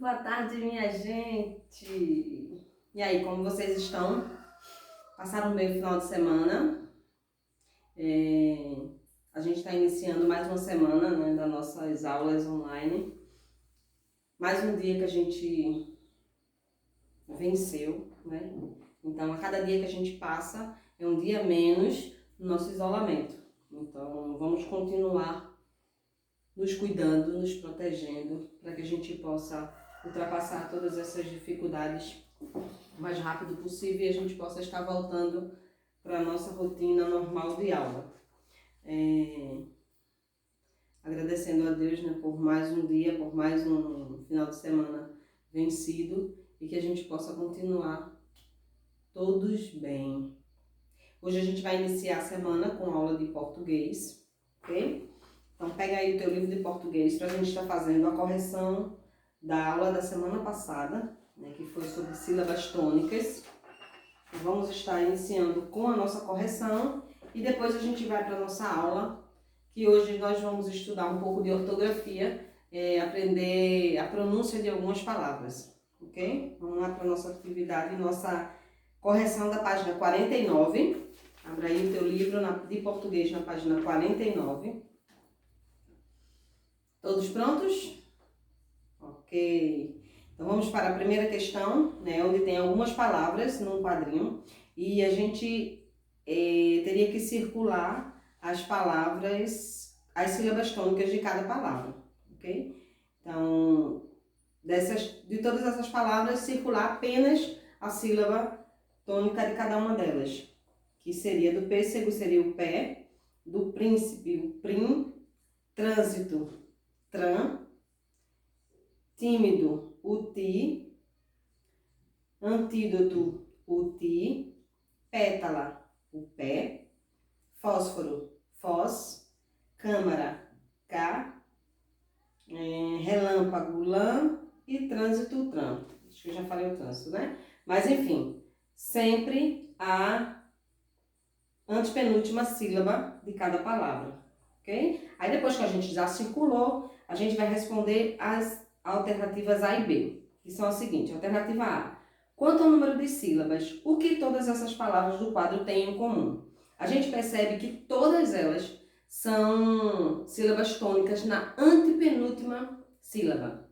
Boa tarde, minha gente! E aí, como vocês estão? Passaram bem o final de semana? A gente está iniciando mais uma semana, né, das nossas aulas online. Mais um dia que a gente venceu, né? Então, a cada dia que a gente passa, é um dia menos no nosso isolamento. Então, vamos continuar nos cuidando, nos protegendo, para que a gente possa ultrapassar todas essas dificuldades o mais rápido possível e a gente possa estar voltando para a nossa rotina normal de aula. Agradecendo a Deus, né, por mais um dia, por mais um final de semana vencido e que a gente possa continuar todos bem. Hoje a gente vai iniciar a semana com aula de português, ok? Então pega aí o teu livro de português para a gente estar fazendo a correção da aula da semana passada, né, que foi sobre sílabas tônicas. Vamos estar iniciando com a nossa correção e depois a gente vai para a nossa aula, que hoje nós vamos estudar um pouco de ortografia, aprender a pronúncia de algumas palavras, ok? Vamos lá para a nossa atividade, nossa correção da página 49. Abra aí o teu livro de português na página 49. Todos prontos? Ok. Então vamos para a primeira questão, né, onde tem algumas palavras num quadrinho e a gente teria que circular as palavras, as sílabas tônicas de cada palavra, ok? Então, de todas essas palavras, circular apenas a sílaba tônica de cada uma delas, que seria do pêssego, seria o pé, do príncipe, o prim, trânsito, tran, tímido, o ti, antídoto, o ti, pétala, o pé, fósforo, fós, câmara, cá, relâmpago, lã e trânsito, tram. Acho que eu já falei o trânsito, né? Mas enfim, sempre a antepenúltima sílaba de cada palavra, ok? Aí depois que a gente já circulou, a gente vai responder as alternativas A e B, que são as seguintes. Alternativa A: quanto ao número de sílabas, o que todas essas palavras do quadro têm em comum? A gente percebe que todas elas são sílabas tônicas na antepenúltima sílaba.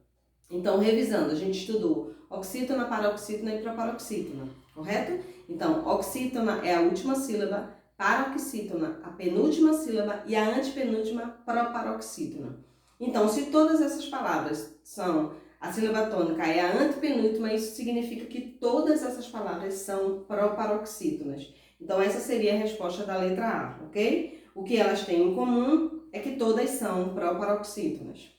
Então, revisando, a gente estudou oxítona, paroxítona e proparoxítona, correto? Então, oxítona é a última sílaba, paroxítona a penúltima sílaba e a antepenúltima proparoxítona. Então, se todas essas palavras são a sílaba tônica é a antepenúltima, isso significa que todas essas palavras são proparoxítonas. Então, essa seria a resposta da letra A, ok? O que elas têm em comum é que todas são proparoxítonas.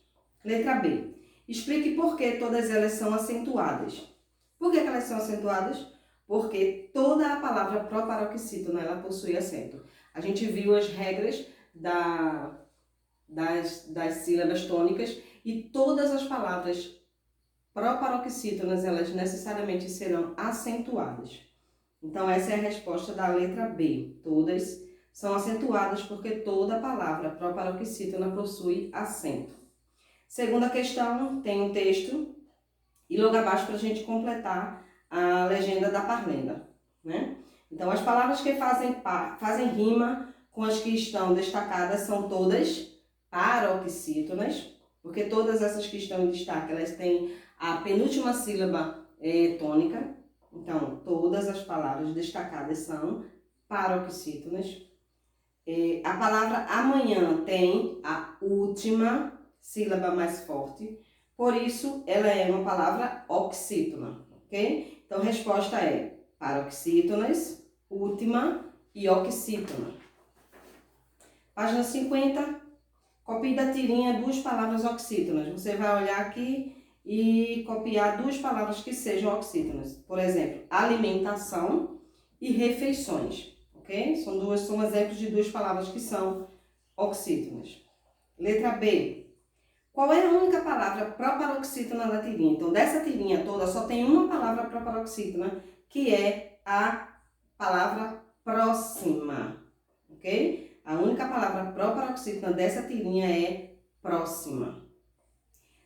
Letra B. Explique por que todas elas são acentuadas. Por que elas são acentuadas? Porque toda a palavra proparoxítona ela possui acento. A gente viu as regras das sílabas tônicas e todas as palavras proparoxítonas elas necessariamente serão acentuadas. Então essa é a resposta da letra B. Todas são acentuadas porque toda palavra proparoxítona possui acento. Segunda questão, tem um texto e logo abaixo para a gente completar a legenda da parlenda, né? Então, as palavras que fazem rima com as que estão destacadas são todas paroxítonas, porque todas essas que estão em destaque, elas têm a penúltima sílaba tônica. Então, todas as palavras destacadas são paroxítonas. A palavra amanhã tem a última sílaba mais forte, por isso ela é uma palavra oxítona, ok? Então a resposta é paroxítonas, última e oxítona. Página 50, copie da tirinha duas palavras oxítonas. Você vai olhar aqui e copiar duas palavras que sejam oxítonas. Por exemplo, alimentação e refeições, ok? São exemplos de duas palavras que são oxítonas. Letra B. Qual é a única palavra proparoxítona da tirinha? Então, dessa tirinha toda, só tem uma palavra proparoxítona, que é a palavra próxima, ok? A única palavra proparoxítona dessa tirinha é próxima.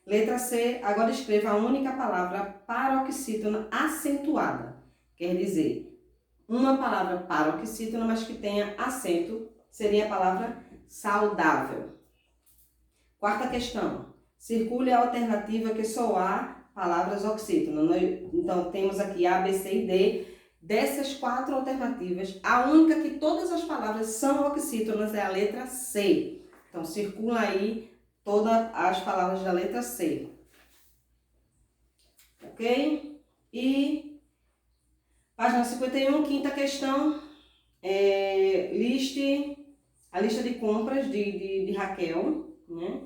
Letra C, agora escreva a única palavra paroxítona acentuada. Quer dizer, uma palavra paroxítona, mas que tenha acento, seria a palavra saudável. Quarta questão. Circule a alternativa que só há palavras oxítonas. Então, temos aqui A, B, C e D. Dessas 4 alternativas, a única que todas as palavras são oxítonas é a letra C. Então, circula aí todas as palavras da letra C. Ok? E página 51, quinta questão. Liste a lista de compras de Raquel, né?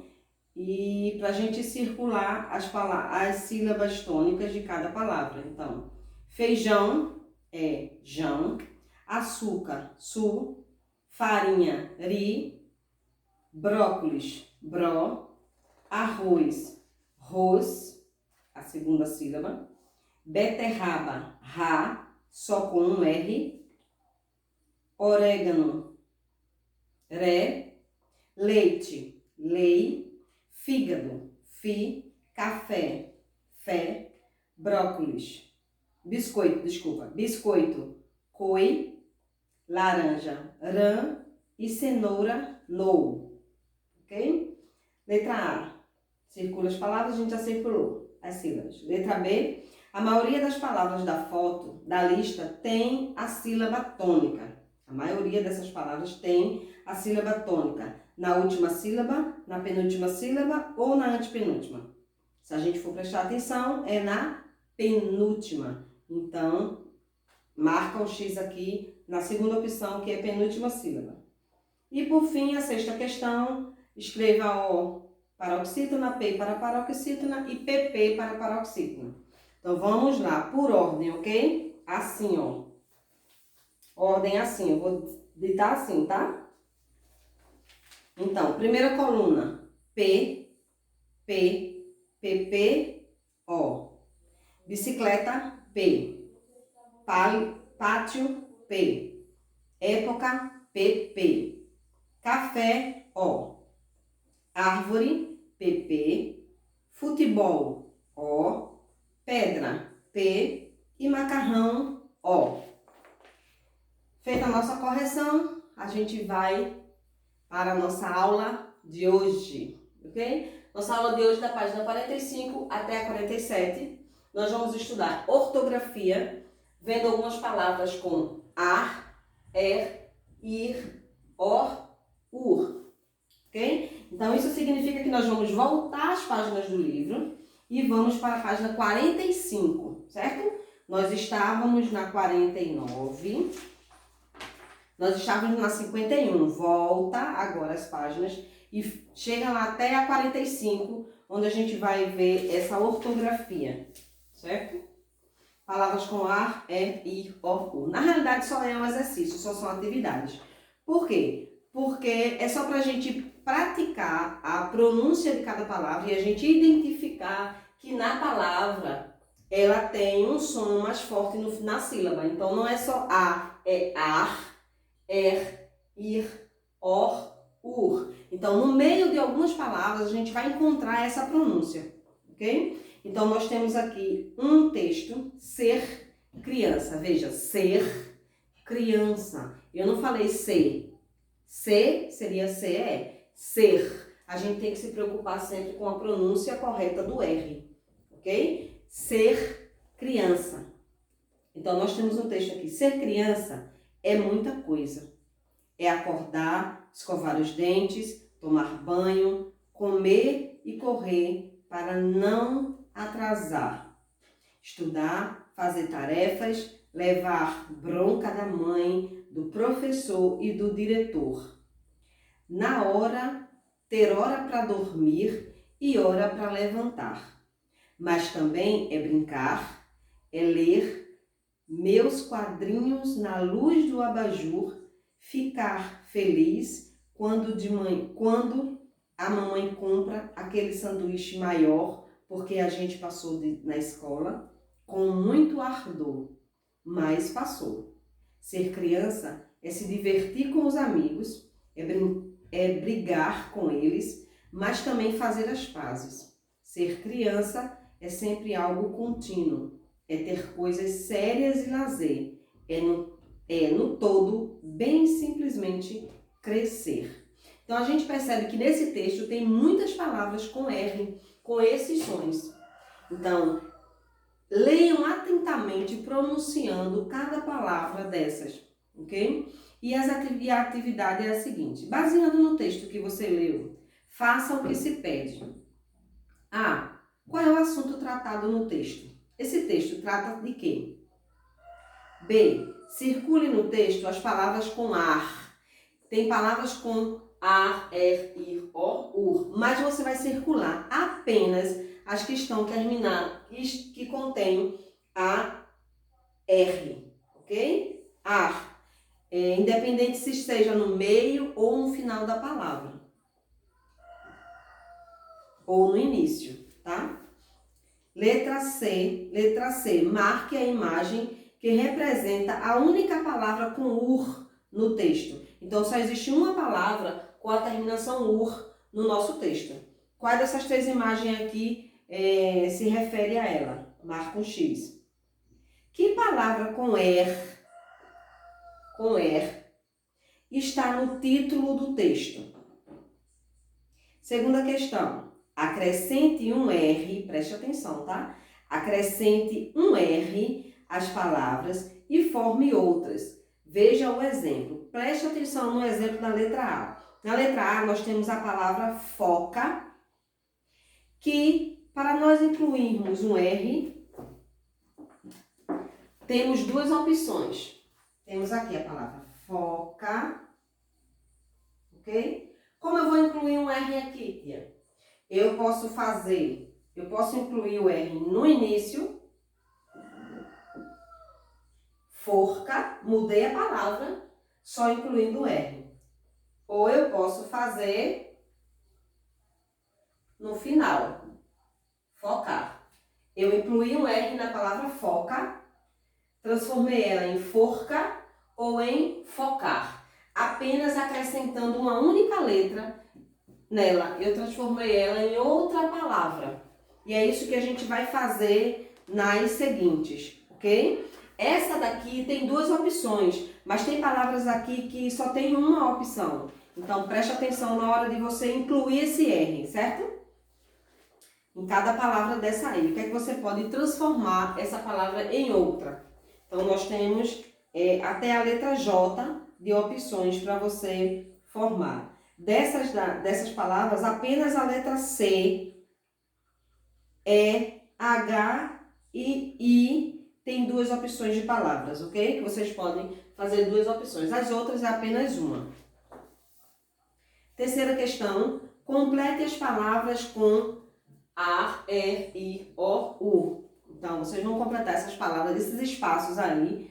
E para a gente circular as sílabas tônicas de cada palavra. Então, feijão é jão, açúcar, su, farinha, ri, brócolis, bró, arroz, ros, a segunda sílaba, beterraba, ra, só com um R, orégano, ré, leite, lei, fígado, fi, café, fé, brócolis, biscoito, coi, laranja, rã e cenoura, nou. Ok? Letra A, circula as palavras, a gente já circulou as sílabas. Letra B, a maioria das palavras da foto, da lista, tem a sílaba tônica. A maioria dessas palavras tem a sílaba tônica na última sílaba, na penúltima sílaba ou na antepenúltima. Se a gente for prestar atenção, é na penúltima. Então, marca o X aqui na segunda opção, que é penúltima sílaba. E por fim, a sexta questão, escreva O para oxítona, P para paroxítona e PP para paroxítona. Então, vamos lá, por ordem, ok? Assim, ó. Ordem assim, eu vou ditar assim, tá? Então, primeira coluna, P, P, PP, O. Bicicleta, P. Pátio, P. Época, PP. Café, O. Árvore, PP. Futebol, O. Pedra, P. E macarrão, O. Feita a nossa correção, a gente vai para a nossa aula de hoje, ok? Nossa aula de hoje da página 45 até a 47, nós vamos estudar ortografia, vendo algumas palavras com ar, ir, or, ur, ok? Então isso significa que nós vamos voltar às páginas do livro e vamos para a página 45, certo? Nós estávamos na 49... Nós estávamos na 51, volta agora as páginas e chega lá até a 45, onde a gente vai ver essa ortografia, certo? Palavras com ar, ir, u. Na realidade só é um exercício, só são atividades. Por quê? Porque é só para a gente praticar a pronúncia de cada palavra e a gente identificar que na palavra ela tem um som mais forte na sílaba. Então não é só a, é ar, ir, or, ur. Então, no meio de algumas palavras, a gente vai encontrar essa pronúncia, ok? Então, nós temos aqui um texto, ser criança. Veja, ser criança. Eu não falei ser. Ser seria ser. A gente tem que se preocupar sempre com a pronúncia correta do R, ok? Ser criança. Então, nós temos um texto aqui. Ser criança é muita coisa. É acordar, escovar os dentes, tomar banho, comer e correr para não atrasar. Estudar, fazer tarefas, levar bronca da mãe, do professor e do diretor. Na hora, ter hora para dormir e hora para levantar. Mas também é brincar, é ler meus quadrinhos na luz do abajur, ficar feliz quando a mamãe compra aquele sanduíche maior, porque a gente passou na escola com muito ardor, mas passou. Ser criança é se divertir com os amigos, é brigar com eles, mas também fazer as pazes. Ser criança é sempre algo contínuo, é ter coisas sérias e lazer, no todo, bem simplesmente, crescer. Então, a gente percebe que nesse texto tem muitas palavras com R, com esses sons. Então, leiam atentamente pronunciando cada palavra dessas, ok? E a atividade é a seguinte: baseando no texto que você leu, faça o que se pede. A. Qual é o assunto tratado no texto? Esse texto trata de quê? B. Circule no texto as palavras com ar. Tem palavras com ar, ir, ur, mas você vai circular apenas as que estão terminadas, que contêm a R, ok? Ar. Independente se esteja no meio ou no final da palavra. Ou no início, tá? Letra C. Marque a imagem que representa a única palavra com ur no texto. Então, só existe uma palavra com a terminação ur no nosso texto. Qual dessas 3 imagens aqui se refere a ela? Marca um X. Que palavra com R está no título do texto? Segunda questão. Acrescente um R, preste atenção, tá? Acrescente um R às palavras e forme outras. Veja o exemplo. Preste atenção no exemplo da letra A. Na letra A, nós temos a palavra foca, que para nós incluirmos um R, temos 2 opções. Temos aqui a palavra foca, ok? Como eu vou incluir um R aqui, tia? Eu posso incluir o R no início, forca, mudei a palavra, só incluindo o R. Ou eu posso fazer no final, focar. Eu incluí um R na palavra foca, transformei ela em forca ou em focar, apenas acrescentando uma única letra nela. Eu transformei ela em outra palavra. E é isso que a gente vai fazer nas seguintes, ok? Essa daqui tem 2 opções, mas tem palavras aqui que só tem uma opção. Então, preste atenção na hora de você incluir esse R, certo? Em cada palavra dessa aí. O que é que você pode transformar essa palavra em outra? Então, nós temos até a letra J de opções para você formar. Dessas palavras, apenas a letra C, E, H e I tem 2 opções de palavras, ok? Que vocês podem fazer 2 opções. As outras é apenas uma. Terceira questão. Complete as palavras com ar, ir, ur. Então, vocês vão completar essas palavras, esses espaços aí,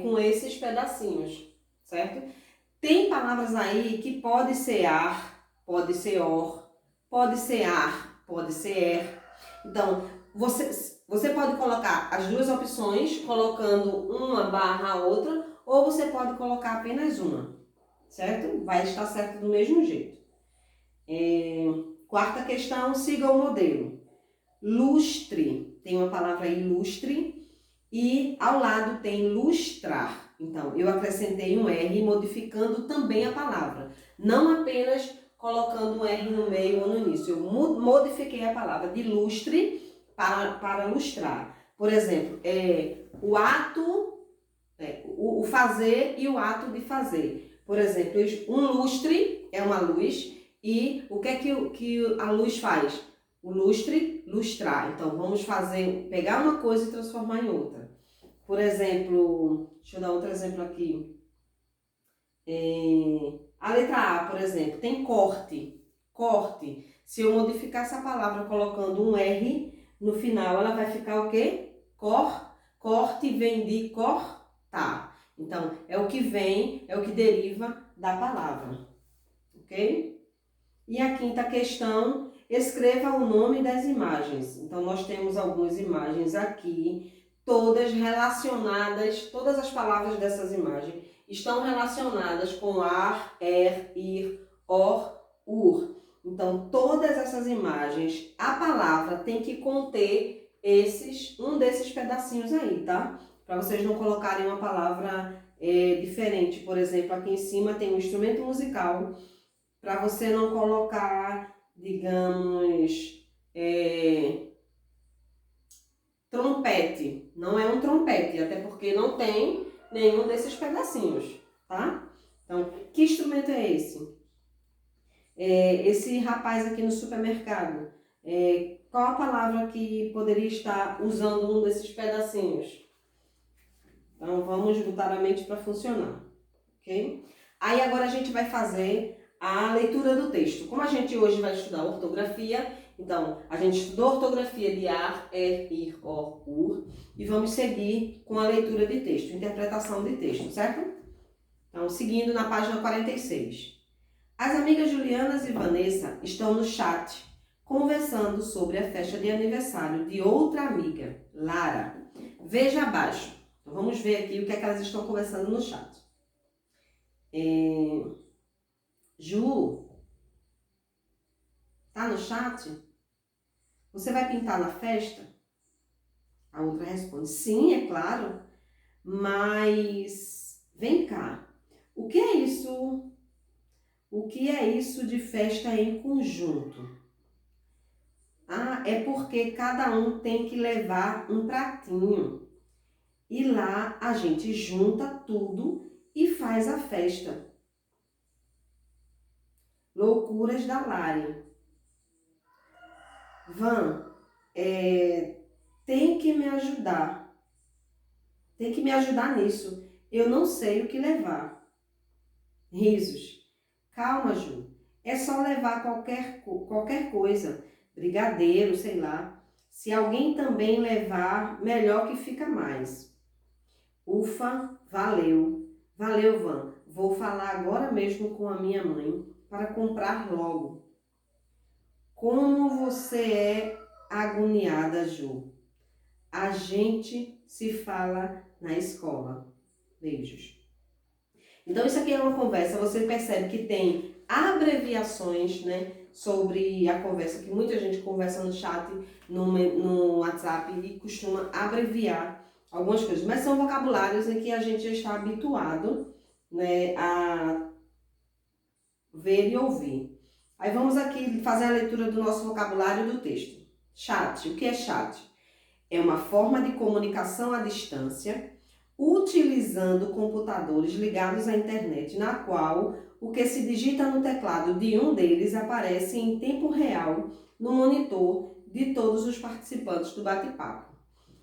com esses pedacinhos, certo? Tem palavras aí que pode ser ar, pode ser or, pode ser ar, pode ser er. Então, você pode colocar as 2 opções, colocando uma barra a outra, ou você pode colocar apenas uma, certo? Vai estar certo do mesmo jeito. Quarta questão, siga o modelo. Lustre, tem uma palavra aí, lustre, e ao lado tem lustrar. Então, eu acrescentei um R modificando também a palavra, não apenas colocando um R no meio ou no início. Eu modifiquei a palavra de lustre para lustrar. Por exemplo, o ato, o fazer e o ato de fazer. Por exemplo, um lustre é uma luz e o que é que a luz faz? O lustre, lustrar. Então, vamos pegar uma coisa e transformar em outra. Por exemplo, deixa eu dar outro exemplo aqui. A letra A, por exemplo, tem corte. Corte. Se eu modificar essa palavra colocando um R no final, ela vai ficar o quê? Corte vem de cortar. Então, é o que vem, é o que deriva da palavra. Ok? E a quinta questão, escreva o nome das imagens. Então, nós temos algumas imagens aqui, todas relacionadas, todas as palavras dessas imagens estão relacionadas com ar, ir, or, ur. Então, todas essas imagens, a palavra tem que conter um desses pedacinhos aí, tá? Para vocês não colocarem uma palavra diferente. Por exemplo, aqui em cima tem um instrumento musical, para você não colocar, digamos, trompete. Não é um trompete, até porque não tem nenhum desses pedacinhos, tá? Então, que instrumento é esse? Esse rapaz aqui no supermercado, qual a palavra que poderia estar usando um desses pedacinhos? Então, vamos botar a mente para funcionar, ok? Aí agora a gente vai fazer a leitura do texto. Como a gente hoje vai estudar ortografia, então a gente estudou ortografia de ar, ir, or, ur, e vamos seguir com a leitura de texto, interpretação de texto, certo? Então, seguindo na página 46. As amigas Julianas e Vanessa estão no chat, conversando sobre a festa de aniversário de outra amiga, Lara. Veja abaixo. Então, vamos ver aqui o que é que elas estão conversando no chat. Ju, tá no chat? Você vai pintar na festa? A outra responde, sim, é claro, mas vem cá, o que é isso? O que é isso de festa em conjunto? Ah, é porque cada um tem que levar um pratinho. E lá a gente junta tudo e faz a festa. Loucuras da Lari. Van, tem que me ajudar. Tem que me ajudar nisso. Eu não sei o que levar. Risos. Calma, Ju. É só levar qualquer coisa. Brigadeiro, sei lá. Se alguém também levar, melhor que fica mais. Ufa, valeu. Valeu, Van. Vou falar agora mesmo com a minha mãe para comprar logo. Como você é agoniada, Ju. A gente se fala na escola. Beijos. Então, isso aqui é uma conversa, você percebe que tem abreviações, né, sobre a conversa, que muita gente conversa no chat, no WhatsApp e costuma abreviar algumas coisas, mas são vocabulários em que a gente já está habituado, né, a ver e ouvir. Aí vamos aqui fazer a leitura do nosso vocabulário do texto. Chat, o que é chat? É uma forma de comunicação à distância, utilizando computadores ligados à internet, na qual o que se digita no teclado de um deles aparece em tempo real no monitor de todos os participantes do bate-papo.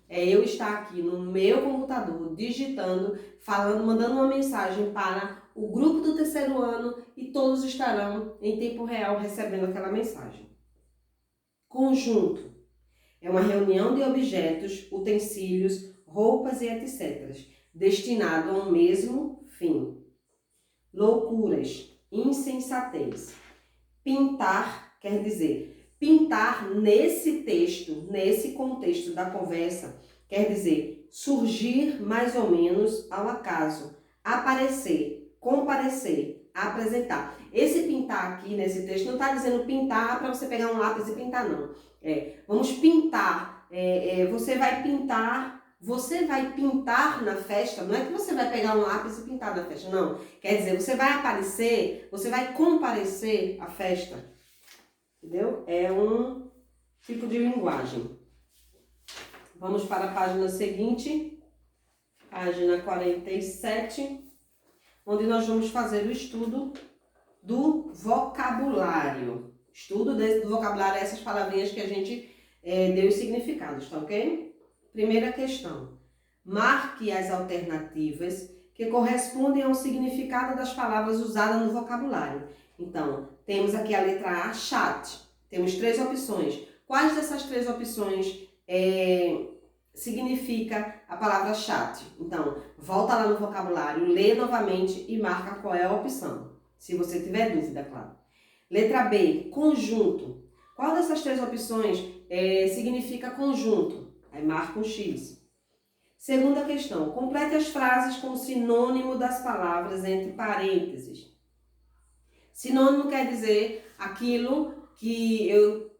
É eu estar aqui no meu computador, digitando, falando, mandando uma mensagem para o grupo do terceiro ano e todos estarão em tempo real recebendo aquela mensagem. Conjunto. É uma reunião de objetos, utensílios, roupas e etc., destinado a um mesmo fim. Loucuras, insensatez. Pintar quer dizer, pintar nesse texto, nesse contexto da conversa, quer dizer, surgir mais ou menos ao acaso, aparecer, comparecer, apresentar. Esse pintar aqui nesse texto não está dizendo pintar para você pegar um lápis e pintar, não. Vamos pintar, você vai pintar na festa, não é que você vai pegar um lápis e pintar na festa, não. Quer dizer, você vai aparecer, você vai comparecer à festa, entendeu? É um tipo de linguagem. Vamos para a página seguinte, página 47, onde nós vamos fazer o estudo do vocabulário. Estudo do vocabulário, essas palavrinhas que a gente deu os significados, tá ok? Primeira questão. Marque as alternativas que correspondem ao significado das palavras usadas no vocabulário. Então, temos aqui a letra A, chat. Temos 3 opções. Quais dessas 3 opções significa a palavra chat? Então, volta lá no vocabulário, lê novamente e marca qual é a opção. Se você tiver dúvida, claro. Letra B, conjunto. Qual dessas 3 opções significa conjunto? Aí marca um X. Segunda questão, complete as frases com o sinônimo das palavras entre parênteses. Sinônimo quer dizer aquilo que eu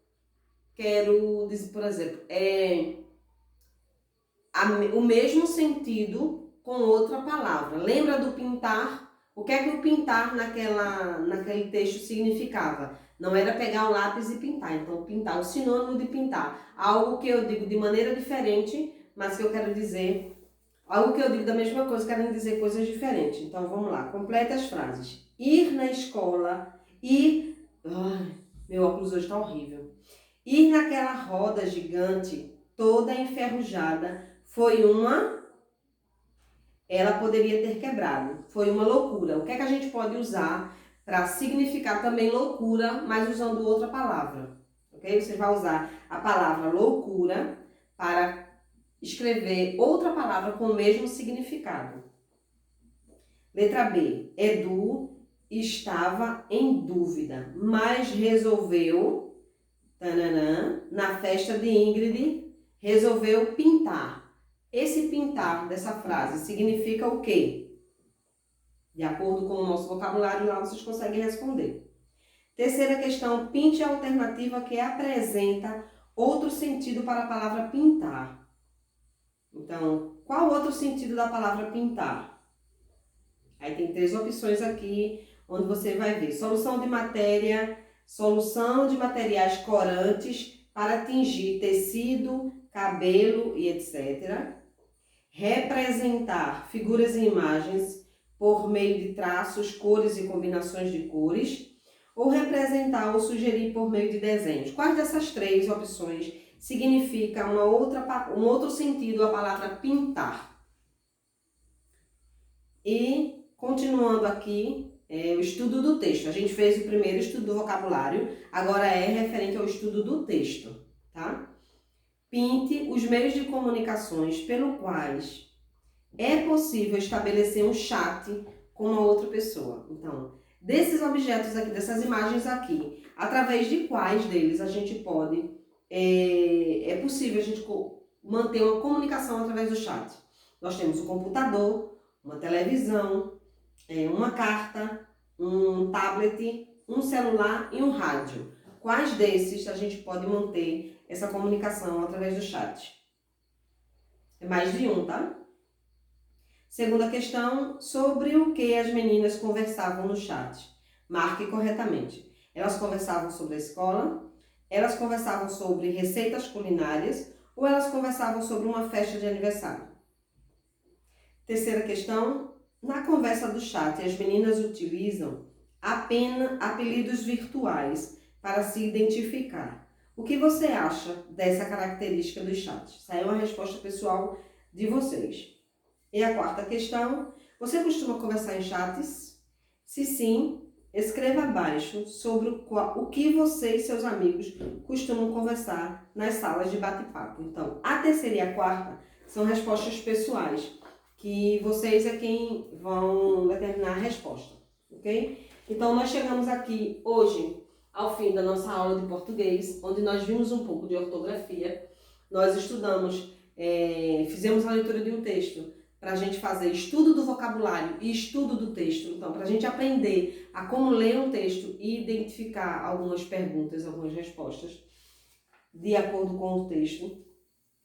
quero dizer, por exemplo, o mesmo sentido com outra palavra. Lembra do pintar? O que é que o pintar naquele texto significava? Não era pegar o lápis e pintar. Então, pintar, o sinônimo de pintar. Algo que eu digo de maneira diferente, mas que eu quero dizer... Algo que eu digo da mesma coisa, querem dizer coisas diferentes. Então, vamos lá. Completa as frases. Ir na escola, ir... Ai, meu óculos hoje está horrível. Ir naquela roda gigante, toda enferrujada, foi uma... Ela poderia ter quebrado. Foi uma loucura. O que é que a gente pode usar para significar também loucura, mas usando outra palavra? Ok? Você vai usar a palavra loucura para escrever outra palavra com o mesmo significado. Letra B. Edu estava em dúvida, mas resolveu, tananã, na festa de Ingrid, resolveu pintar. Esse pintar dessa frase significa o quê? De acordo com o nosso vocabulário, lá vocês conseguem responder. Terceira questão, pinte a alternativa que apresenta outro sentido para a palavra pintar. Então, qual outro sentido da palavra pintar? Aí tem 3 opções aqui, onde você vai ver. Solução de matéria, solução de materiais corantes para tingir tecido, cabelo e etc. Representar figuras e imagens por meio de traços, cores e combinações de cores, ou representar ou sugerir por meio de desenhos. Quais dessas 3 opções significa um outro sentido a palavra pintar? E, continuando aqui, o estudo do texto. A gente fez o primeiro estudo do vocabulário, agora é referente ao estudo do texto, tá? Pinte os meios de comunicações pelo quais é possível estabelecer um chat com uma outra pessoa. Então, desses objetos aqui, dessas imagens aqui, através de quais deles a gente pode, é possível a gente manter uma comunicação através do chat? Nós temos o computador, uma televisão, uma carta, um tablet, um celular e um rádio. Quais desses a gente pode manter essa comunicação através do chat? É mais de um, tá? Segunda questão, sobre o que as meninas conversavam no chat. Marque corretamente. Elas conversavam sobre a escola, elas conversavam sobre receitas culinárias ou elas conversavam sobre uma festa de aniversário. Terceira questão, na conversa do chat, as meninas utilizam apenas apelidos virtuais para se identificar. O que você acha dessa característica do chat? Isso aí é uma resposta pessoal de vocês. E a quarta questão, você costuma conversar em chats? Se sim, escreva abaixo sobre o que você e seus amigos costumam conversar nas salas de bate-papo. Então, a terceira e a quarta são respostas pessoais, que vocês é quem vão determinar a resposta, ok? Então, nós chegamos aqui hoje ao fim da nossa aula de português, onde nós vimos um pouco de ortografia. Nós estudamos, fizemos a leitura de um texto para a gente fazer estudo do vocabulário e estudo do texto. Então, para a gente aprender a como ler um texto e identificar algumas perguntas, algumas respostas de acordo com o texto.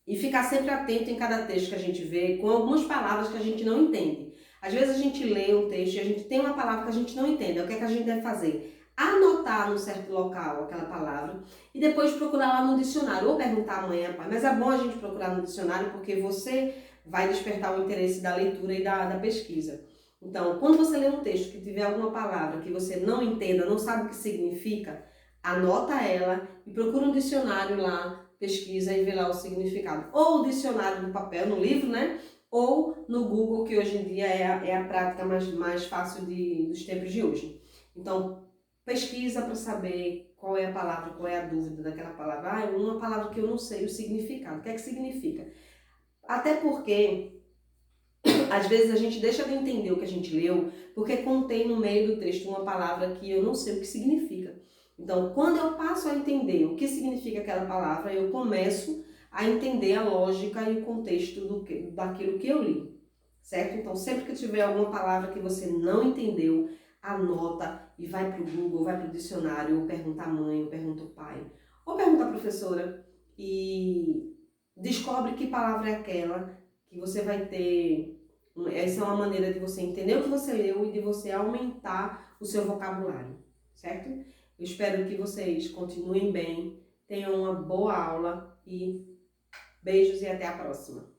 E ficar sempre atento em cada texto que a gente vê, com algumas palavras que a gente não entende. Às vezes a gente lê um texto e a gente tem uma palavra que a gente não entende. O que é que a gente deve fazer? Anotar num certo local aquela palavra e depois procurar lá no dicionário. Ou perguntar amanhã, pai, mas é bom a gente procurar no dicionário porque você vai despertar o interesse da leitura e da pesquisa. Então, quando você lê um texto que tiver alguma palavra que você não entenda, não sabe o que significa, anota ela e procura um dicionário lá, pesquisa e vê lá o significado. Ou o dicionário no papel, no livro, né? Ou no Google, que hoje em dia é a prática mais fácil dos tempos de hoje. Então, pesquisa para saber qual é a palavra, qual é a dúvida daquela palavra. Ah, é uma palavra que eu não sei o significado. O que é que significa? Até porque, às vezes, a gente deixa de entender o que a gente leu, porque contém no meio do texto uma palavra que eu não sei o que significa. Então, quando eu passo a entender o que significa aquela palavra, eu começo a entender a lógica e o contexto daquilo que eu li, certo? Então, sempre que tiver alguma palavra que você não entendeu, anota e vai para o Google, vai para o dicionário, ou pergunta a mãe, ou pergunta o pai, ou pergunta a professora e descobre que palavra é aquela que você vai ter. Essa é uma maneira de você entender o que você leu e de você aumentar o seu vocabulário, certo? Eu espero que vocês continuem bem, tenham uma boa aula e beijos e até a próxima.